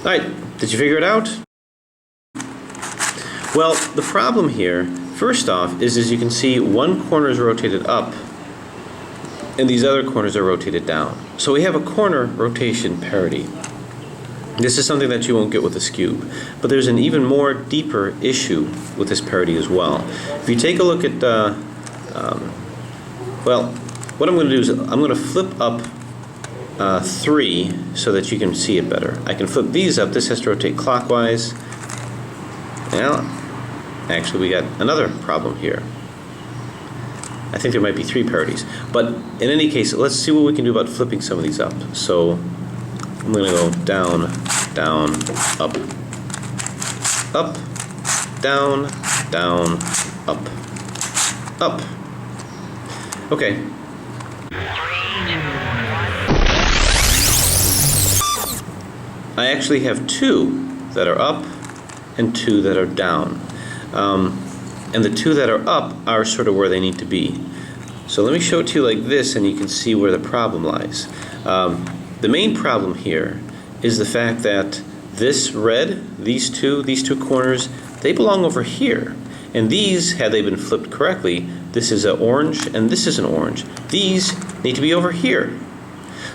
Alright, did you figure it out? Well, the problem here, first off, is as you can see, one corner is rotated up and these other corners are rotated down. So we have a corner rotation parity. This is something that you won't get with a Skube. But there's an even more deeper issue with this parity as well. If you take a look at, well, what I'm going to do is I'm going to flip up 3 so that you can see it better. I can flip these up. This has to rotate clockwise. Well, actually we got another problem here. I think there might be 3 parities. But in any case, let's see what we can do about flipping some of these up. So I'm going to go down, down, up, up, down, down, up, up. Okay. I actually have 2 that are up and 2 that are down. And the 2 that are up are sort of where they need to be. So let me show it to you like this and you can see where the problem lies. The main problem here is the fact that this red, these two corners, they belong over here. And these, had they been flipped correctly, this is an orange and this is an orange. These need to be over here.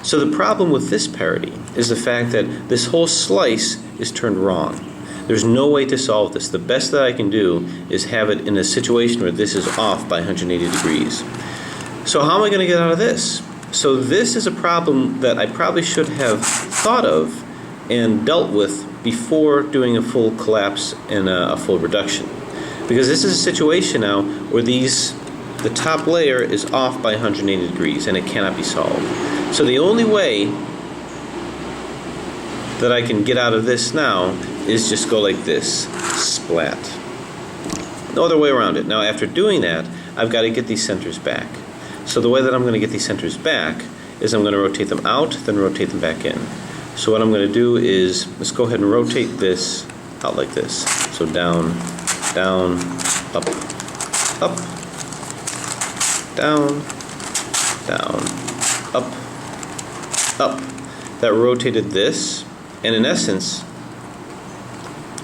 So the problem with this parity is the fact that this whole slice is turned wrong. There's no way to solve this. The best that I can do is have it in a situation where this is off by 180 degrees. So how am I going to get out of this? So this is a problem that I probably should have thought of and dealt with before doing a full collapse and a full reduction. Because this is a situation now where the top layer is off by 180 degrees and it cannot be solved. So the only way that I can get out of this now is just go like this, splat. No other way around it. Now after doing that, I've got to get these centers back. So the way that I'm going to get these centers back is I'm going to rotate them out, then rotate them back in. So what I'm going to do is, let's go ahead and rotate this out like this. So down, down, up, up, down, down, up, up. That rotated this, and in essence,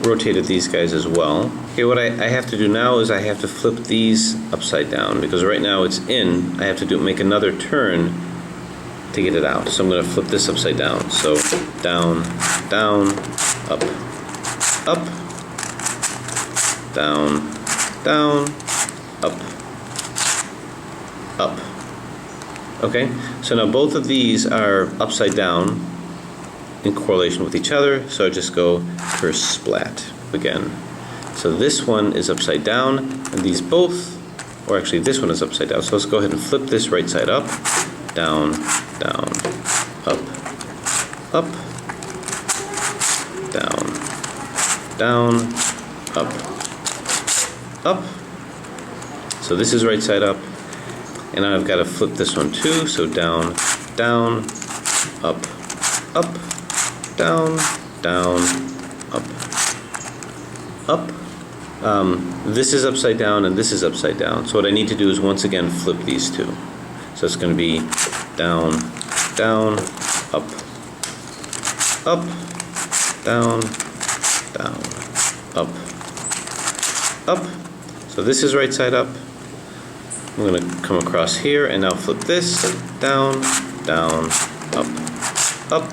rotated these guys as well. Okay, what I have to do now is I have to flip these upside down because right now it's in. I have to make another turn to get it out. So I'm going to flip this upside down. So down, down, up, up, down, down, up, up. Okay, so now both of these are upside down in correlation with each other, so I just go for splat again. So this one is upside down, and these both, or actually this one is upside down. So let's go ahead and flip this right side up, down, down, up, up, down, down, up, up. So this is right side up, and now I've got to flip this one too. So down, down, up, up, down, down, up, up. This is upside down and this is upside down. So what I need to do is once again flip these two. So it's going to be down, down, up, up, down, down, up, up. So this is right side up. I'm going to come across here and now flip this down, down, up, up,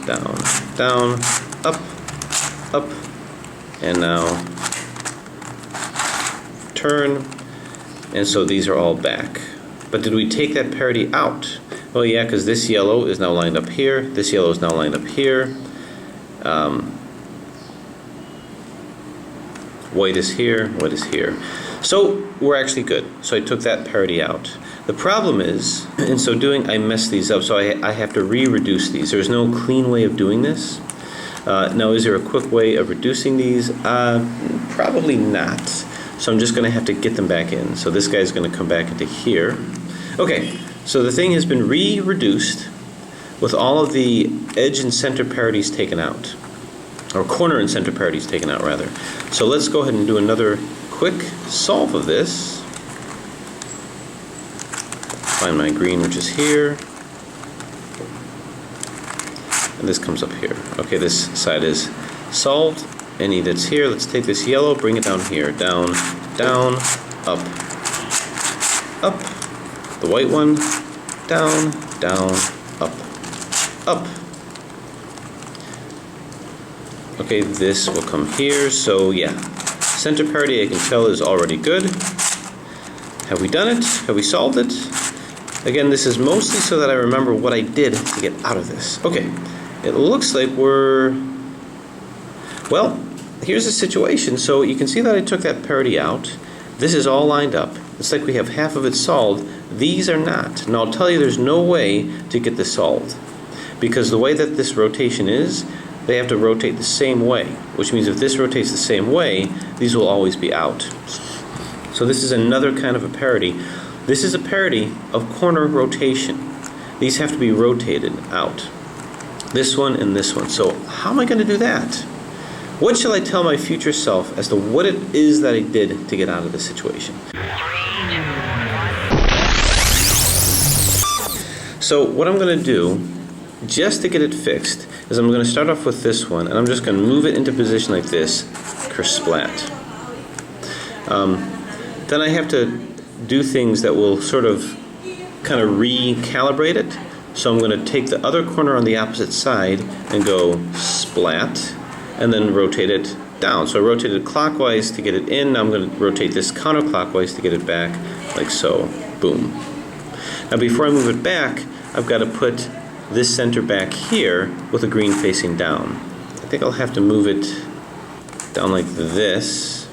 down, down, up, up, and now turn, and so these are all back. But did we take that parity out? Well, yeah, because this yellow is now lined up here, this yellow is now lined up here, white is here, white is here. So we're actually good. So I took that parity out. The problem is, in so doing, I messed these up, so I have to re-reduce these. There's no clean way of doing this. Now, is there a quick way of reducing these? Probably not. So I'm just going to have to get them back in. So this guy's going to come back into here. Okay, so the thing has been re-reduced with all of the edge and center parities taken out. Or corner and center parities taken out, rather. So let's go ahead and do another quick solve of this. Find my green, which is here. and this comes up here. Okay, this side is solved. Any that's here, let's take this yellow, bring it down here. Down, down, up, up. The white one, down, down, up, up. Okay, this will come here, so yeah. Center parity, I can tell, is already good. Have we done it? Have we solved it? Again, this is mostly so that I remember what I did to get out of this. Okay, it looks like we're... Well, here's the situation. So you can see that I took that parity out. This is all lined up. It's like we have half of it solved. These are not. And I'll tell you there's no way to get this solved. Because the way that this rotation is, they have to rotate the same way. Which means if this rotates the same way, these will always be out. So this is another kind of a parity. This is a parity of corner rotation. These have to be rotated out. This one and this one. So how am I going to do that? What shall I tell my future self as to what it is that I did to get out of this situation? So what I'm going to do, just to get it fixed, is I'm going to start off with this one, and I'm just going to move it into position like this, kersplat. Then I have to do things that will sort of kind of recalibrate it. So I'm going to take the other corner on the opposite side and go splat, and then rotate it down. So I rotated clockwise to get it in. Now I'm going to rotate this counterclockwise to get it back, like so. Boom. Now before I move it back, I've got to put this center back here with the green facing down. I think I'll have to move it down like this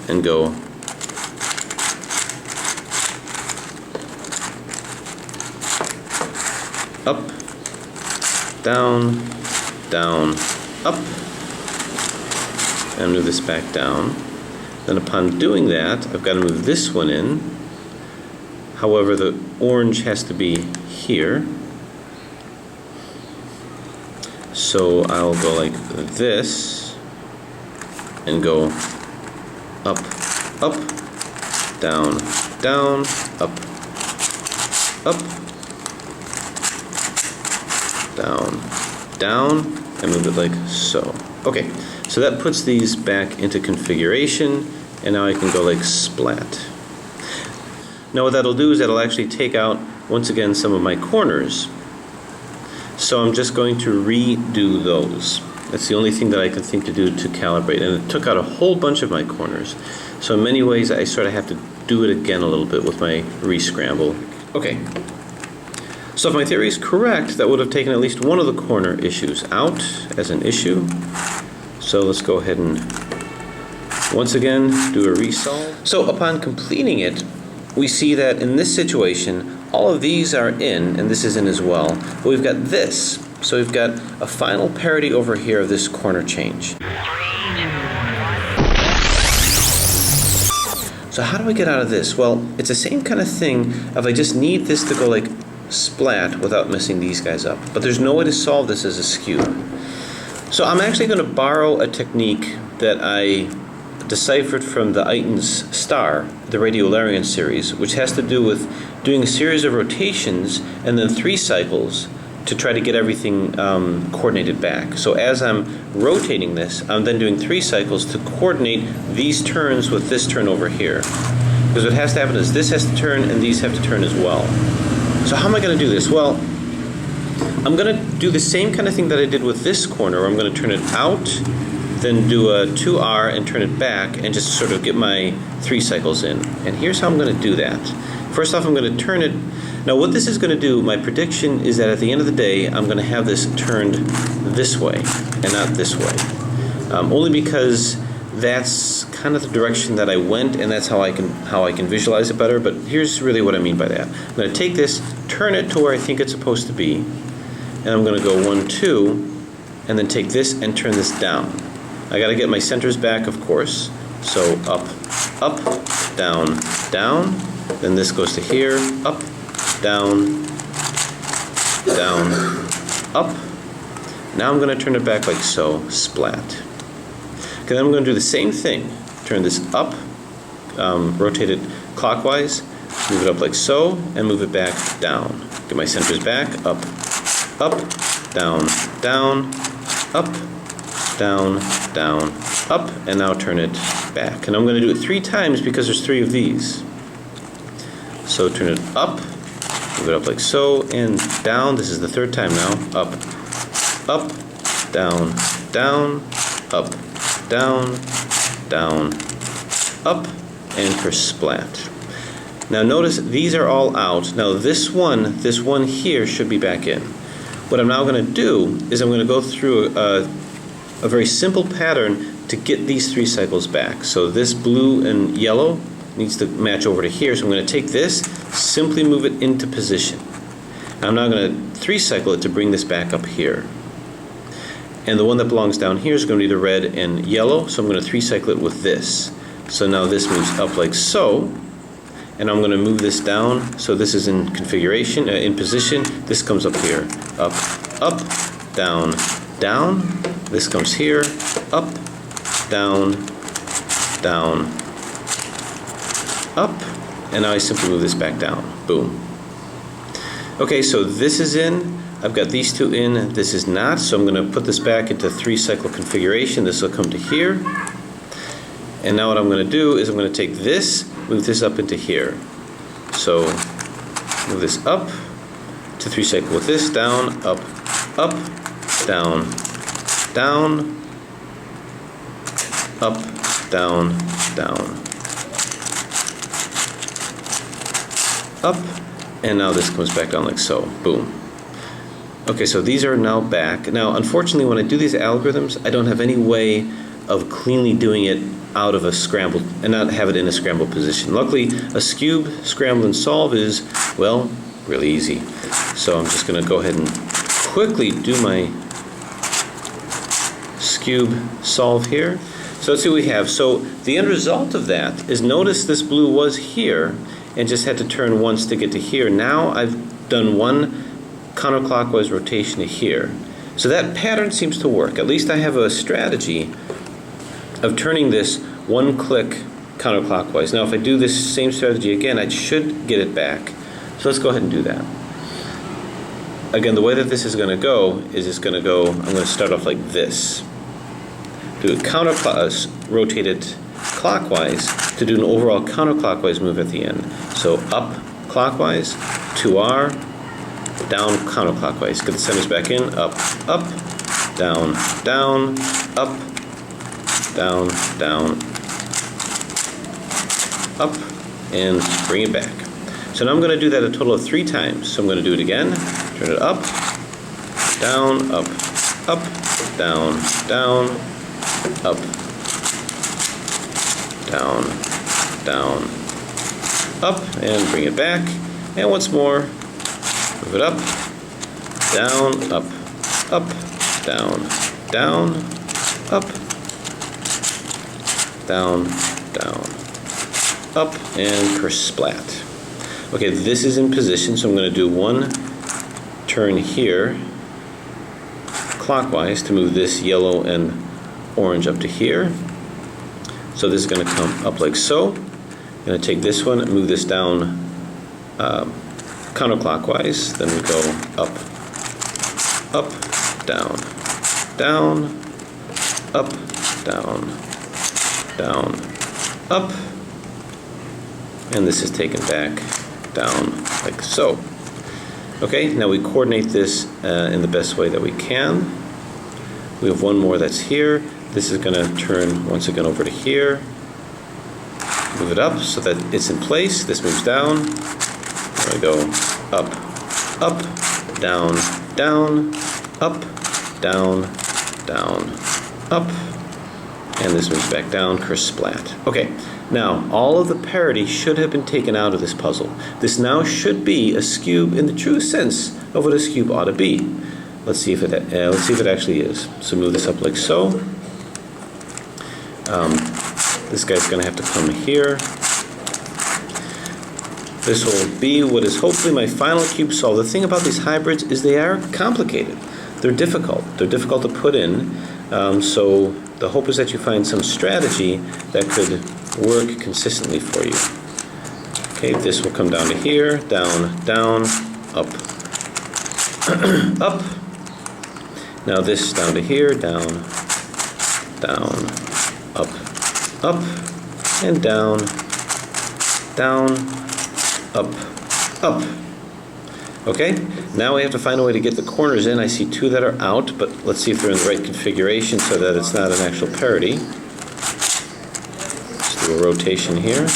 and go up, down, down, up, and move this back down. Then upon doing that, I've got to move this one in. However, the orange has to be here. So I'll go like this and go up, up, down, down, up, up, down, down, and move it like so. Okay, so that puts these back into configuration, and now I can go like splat. Now what that'll do is that'll actually take out, once again, some of my corners. So I'm just going to redo those. That's the only thing that I can think to do to calibrate, and it took out a whole bunch of my corners. So in many ways I sort of have to do it again a little bit with my re-scramble. Okay. So if my theory is correct, that would have taken at least one of the corner issues out as an issue. So let's go ahead and once again do a resolve. So upon completing it, we see that in this situation, all of these are in, and this is in as well, but we've got this. So we've got a final parity over here of this corner change. So how do I get out of this? Well, it's the same kind of thing if I just need this to go like splat without messing these guys up. But there's no way to solve this as a Skube. So I'm actually going to borrow a technique that I deciphered from the Eiten's star, the Radiolarian series, which has to do with doing a series of rotations and then 3 cycles to try to get everything coordinated back. So as I'm rotating this, I'm then doing 3 cycles to coordinate these turns with this turn over here. Because what has to happen is this has to turn and these have to turn as well. So how am I going to do this? Well, I'm going to do the same kind of thing that I did with this corner, where I'm going to turn it out, then do a 2R and turn it back, and just sort of get my 3 cycles in. And here's how I'm going to do that. First off, I'm going to turn it. Now what this is going to do, my prediction is that at the end of the day, I'm going to have this turned this way and not this way. Only because that's kind of the direction that I went, and that's how I can visualize it better. But here's really what I mean by that. I'm going to take this, turn it to where I think it's supposed to be, and I'm going to go 1, 2, and then take this and turn this down. I got to get my centers back, of course. So up, up, down, down. Then this goes to here, up, down, down, up. Now I'm going to turn it back like so, splat. Okay, then I'm going to do the same thing. Turn this up, rotate it clockwise, move it up like so, and move it back down. Get my centers back, up, up, down, down, up, down, down, up, and now turn it back. And I'm going to do it 3 times because there's 3 of these. So turn it up, move it up like so, and down. This is the 3rd time now. Up, up, down, down, up, down, down, up, and kersplat. Now notice these are all out. Now this one here should be back in. What I'm now going to do is I'm going to go through a very simple pattern to get these 3 cycles back. So this blue and yellow needs to match over to here. So I'm going to take this, simply move it into position. I'm now going to 3 cycle it to bring this back up here. And the one that belongs down here is going to be the red and yellow, so I'm going to 3 cycle it with this. So now this moves up like so, and I'm going to move this down. So this is in configuration, in position. This comes up here, up, up, down, down. This comes here, up, down, down, up, and now I simply move this back down. Boom. Okay, so this is in. I've got these 2 in. This is not. So I'm going to put this back into 3 cycle configuration. This will come to here. And now what I'm going to do is I'm going to take this, move this up into here. So move this up to 3 cycle with this, down, up, down, down, up, down, down, up, and now this comes back down like so. Boom. Okay, so these are now back. Now, unfortunately, when I do these algorithms, I don't have any way of cleanly doing it out of a scrambled, and not have it in a scrambled position. Luckily, a Skube scramble and solve is, well, really easy. So I'm just going to go ahead and quickly do my Skube solve here. So let's see what we have. So the end result of that is, notice this blue was here and just had to turn once to get to here. Now I've done 1 counterclockwise rotation to here. So that pattern seems to work. At least I have a strategy of turning this 1 click counterclockwise. Now if I do this same strategy again, I should get it back. So let's go ahead and do that. Again, the way that this is going to go is it's going to go, I'm going to start off like this. Do a counterclockwise, rotate it clockwise to do an overall counterclockwise move at the end. So up clockwise, 2R, down counterclockwise. Get the centers back in, up, up, down, down, up, down, down, up, and bring it back. So now I'm going to do that a total of 3 times. So I'm going to do it again, turn it up, down, up, down, down, up, down, down, up, and bring it back. And once more, move it up, down, down, down, up, down, down, up, and kersplat. Okay, this is in position, so I'm going to do 1 turn here clockwise to move this yellow and orange up to here. So this is going to come up like so. I'm going to take this one and move this down counterclockwise. Then we go up, down, down, up, down, down, up, and this is taken back down like so. Okay, now we coordinate this in the best way that we can. We have 1 more that's here. This is going to turn once again over to here. Move it up so that it's in place. This moves down. We go up, down, down, up, down, down, up, and this moves back down, kersplat. Okay, now all of the parity should have been taken out of this puzzle. This now should be a Skube in the true sense of what a Skube ought to be. Let's see if it actually is. So move this up like so. This guy's going to have to come here. This will be what is hopefully my final cube solve. The thing about these hybrids is they are complicated. They're difficult. They're difficult to put in. So the hope is that you find some strategy that could work consistently for you. Okay, this will come down to here, down, down, up, up. Now this down to here, down, down, up, up, and down, down, up, up. Okay, now we have to find a way to get the corners in. I see two that are out, but let's see if they're in the right configuration so that it's not an actual parity. Let's do a rotation here.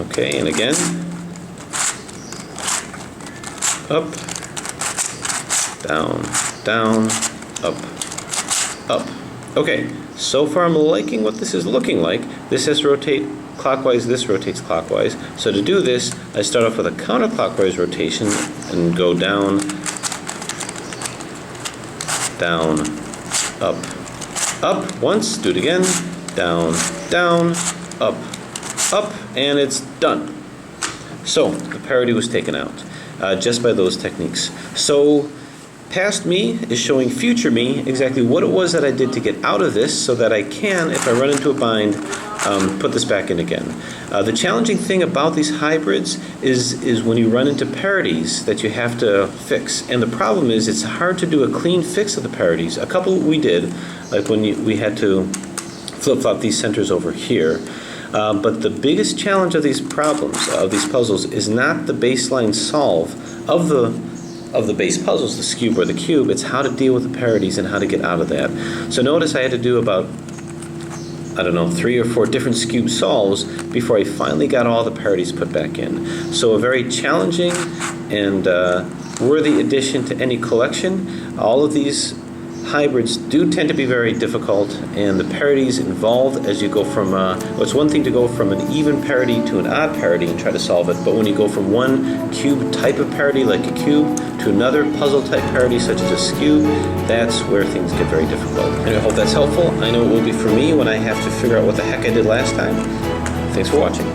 Okay, and again. Up, down, down, up, up. Okay, so far I'm liking what this is looking like. This has to rotate clockwise, this rotates clockwise. So to do this, I start off with a counterclockwise rotation and go down, down, up once, do it again, down, down, up, and it's done. So the parity was taken out just by those techniques. So past me is showing future me exactly what it was that I did to get out of this so that I can, if I run into a bind, put this back in again. The challenging thing about these hybrids is when you run into parities that you have to fix. And the problem is it's hard to do a clean fix of the parities. A couple we did, like when we had to flip-flop these centers over here. But the biggest challenge of these problems, of these puzzles, is not the baseline solve of the base puzzles, the Skube or the cube. It's how to deal with the parities and how to get out of that. So notice I had to do about, I don't know, 3 or 4 different Skube solves before I finally got all the parities put back in. So a very challenging and worthy addition to any collection. All of these hybrids do tend to be very difficult, and the parities involved as you go from, well, it's one thing to go from an even parity to an odd parity and try to solve it, but when you go from one cube type of parity like a cube to another puzzle type parity such as a Skube, that's where things get very difficult. And I hope that's helpful. I know it will be for me when I have to figure out what the heck I did last time. Thanks for watching.